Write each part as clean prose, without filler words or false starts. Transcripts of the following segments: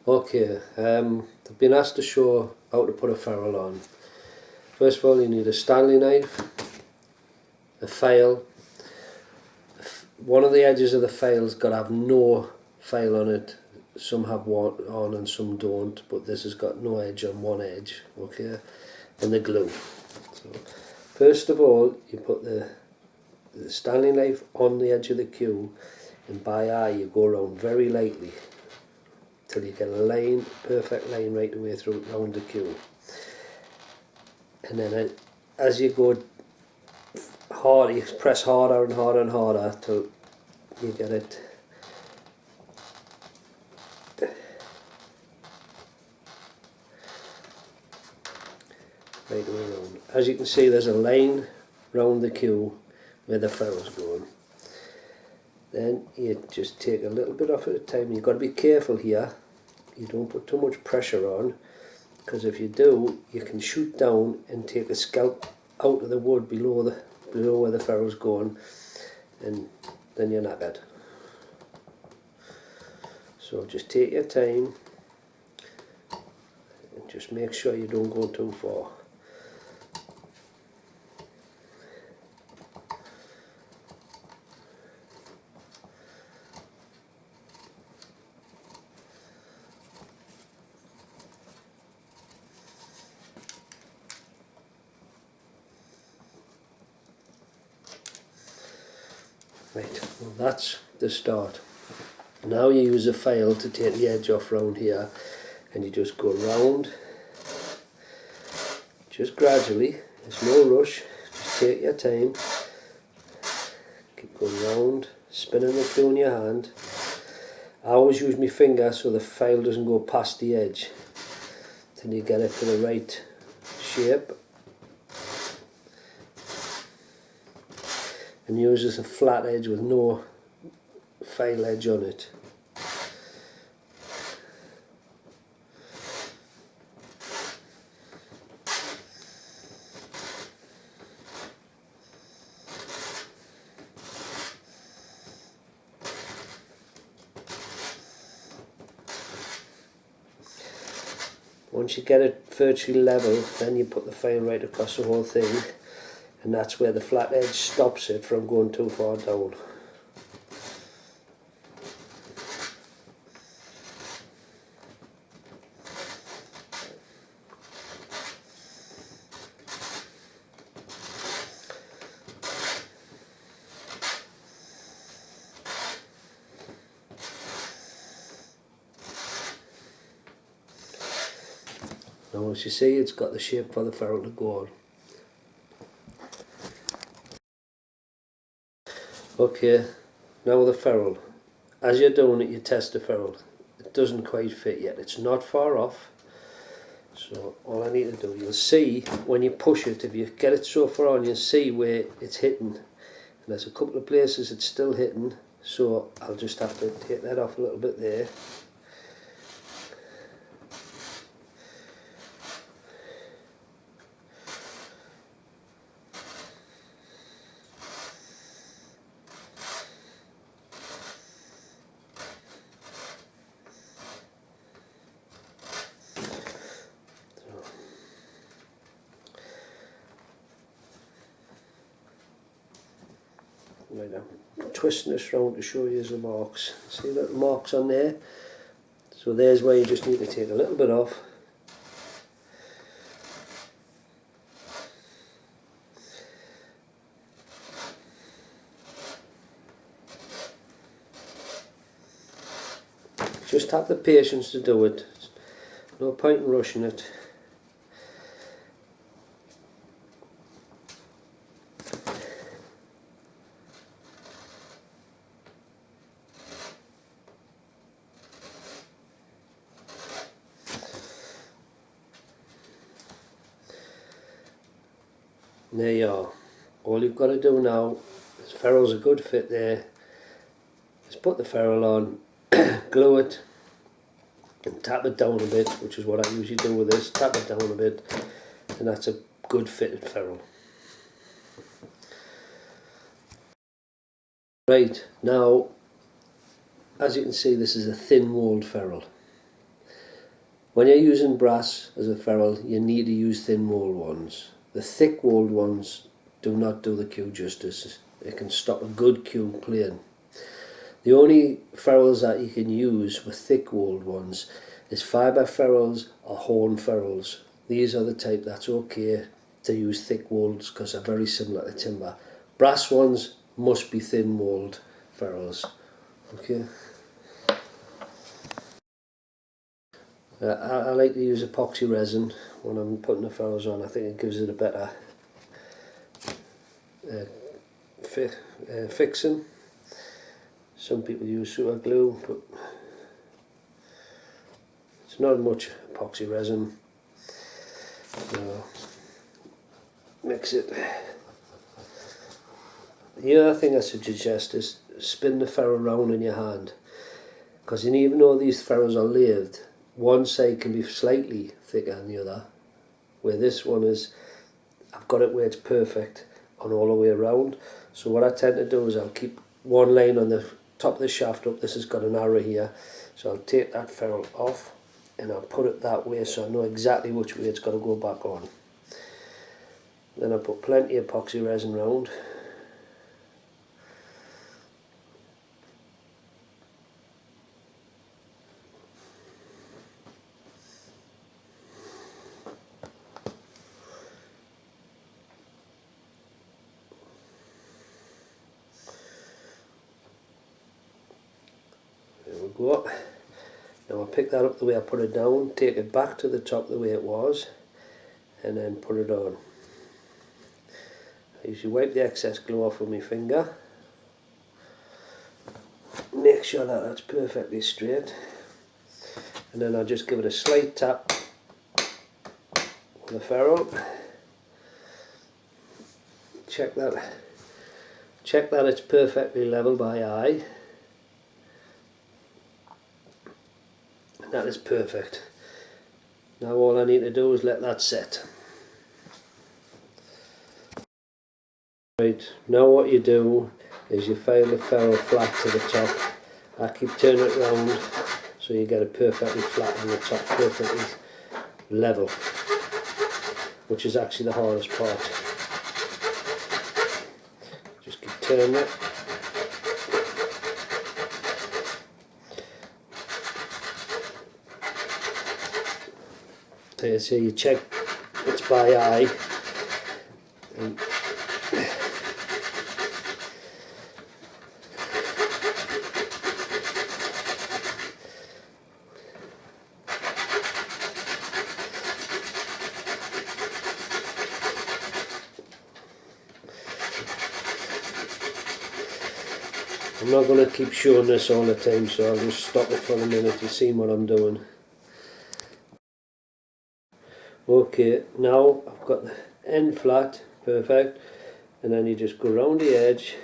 Okay, I've been asked to show how to put a ferrule on. First of all, you need a Stanley knife, a file. One of the edges of the file's got to have no file on it. Some have one on and some don't, but this has got no edge on one edge, okay? And the glue. So, first of all, you put the Stanley knife on the edge of the cue, and by eye you go around very lightly till you get a line, perfect line right the way through round the cue. And then as you go hard, you press harder and harder and harder till you get it right the way round. As you can see, there's a line round the cue where the ferrule's going. Then you just take a little bit off at a time. You've got to be careful here. You don't put too much pressure on, because if you do, you can shoot down and take a scalp out of the wood below where the ferrule's going, and then you're knackered. So just take your time and just make sure you don't go too far. Right, well that's the start. Now you use a file to take the edge off round here, and you just go round, just gradually, there's no rush, just take your time, keep going round, spinning the cue in your hand. I always use my finger so the file doesn't go past the edge, till you get it to the right shape. And use this a flat edge with no file edge on it. Once you get it virtually level, then you put the file right across the whole thing, and that's where the flat edge stops it from going too far down. Now as you see, it's got the shape for the ferrule to go on. Okay, now the ferrule. As you're doing it, you test the ferrule. It doesn't quite fit yet, it's not far off. So all I need to do, you'll see when you push it, if you get it so far on, you'll see where it's hitting. And there's a couple of places it's still hitting, so I'll just have to take that off a little bit there. Right, I'm twisting this round to show you the marks. See little marks on there? So there's where you just need to take a little bit off. Just have the patience to do it. No point in rushing it. And there you are. All you've got to do now, this ferrule's a good fit there, is put the ferrule on, glue it, and tap it down a bit, which is what I usually do with this. Tap it down a bit, and that's a good fitted ferrule. Right, now, as you can see, this is a thin walled ferrule. When you're using brass as a ferrule, you need to use thin walled ones. The thick walled ones do not do the cue justice. It can stop a good cue playing. The only ferrules that you can use with thick walled ones is fibre ferrules or horn ferrules. These are the type that's okay to use thick walled because they're very similar to timber. Brass ones must be thin walled ferrules. Okay. I like to use epoxy resin when I'm putting the ferrules on. I think it gives it a better fixing. Some people use super glue, but it's not much epoxy resin. So mix it. The other thing I suggest is spin the ferrule round in your hand, because even though these ferrules are lathed, one side can be slightly thicker than the other, where this one is, I've got it where it's perfect on all the way around. So what I tend to do is I'll keep one line on the top of the shaft up. This has got an arrow here, so I'll take that ferrule off and I'll put it that way so I know exactly which way it's got to go back on. Then I put plenty of epoxy resin round. There we go. Now I'll pick that up the way I put it down, take it back to the top the way it was, and then put it on. I usually wipe the excess glue off with my finger. Make sure that that's perfectly straight, and then I'll just give it a slight tap with the ferrule. Check that it's perfectly level by eye. That is perfect. Now all I need to do is let that set. Right, now what you do is you file the ferrule flat to the top. I keep turning it round so you get it perfectly flat on the top, perfectly level, which is actually the hardest part. Just keep turning it. So you check it's by eye, and I'm not going to keep showing this all the time, so I'll just stop it for a minute to see what I'm doing. Okay, now I've got the end flat, perfect, and then you just go round the edge,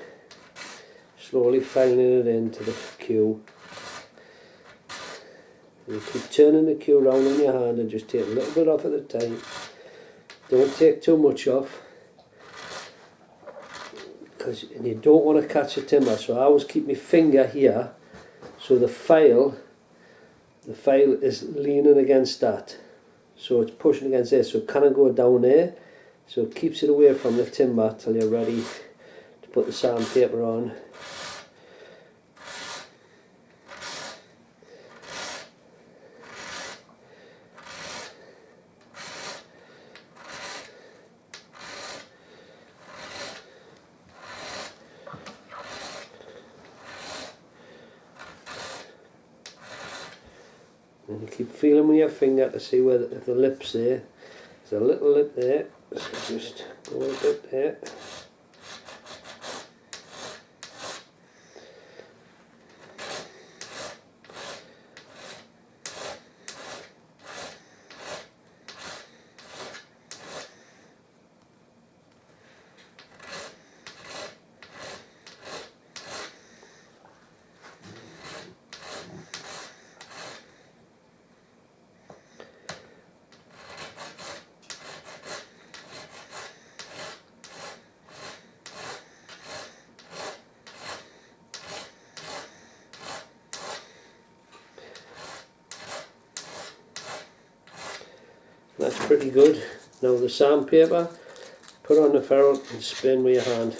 slowly filing it into the cue. And you keep turning the cue round in your hand and just take a little bit off at a time. Don't take too much off, because you don't want to catch the timber. So I always keep my finger here, so the file is leaning against that. So it's pushing against there, so it can't go down there, so it keeps it away from the timber till you're ready to put the sandpaper on. And you keep feeling with your finger to see where if the lip's there. There's a little lip there, so just go a bit there. That's pretty good. Now the sandpaper, put on the ferrule and spin with your hand.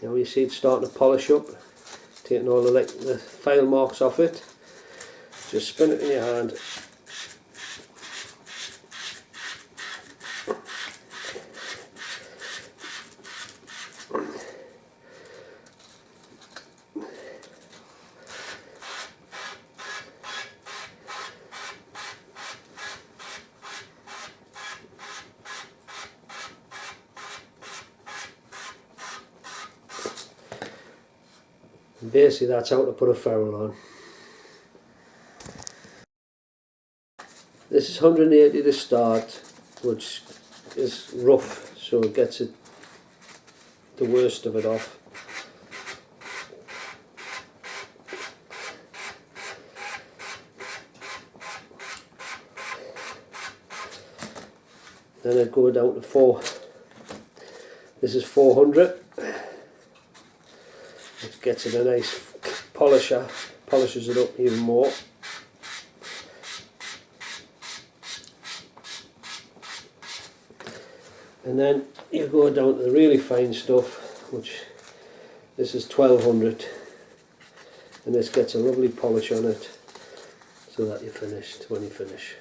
Now you see it's starting to polish up, taking all the file marks off it. Just spin it in your hand. And basically that's how to put a ferrule on. This is 180 to start, which is rough, so it gets the worst of it off. Then I go down to 4. This is 400. It gets it a nice polishes it up even more. And then you go down to the really fine stuff, which this is 1200, and this gets a lovely polish on it so that you're finished when you finish.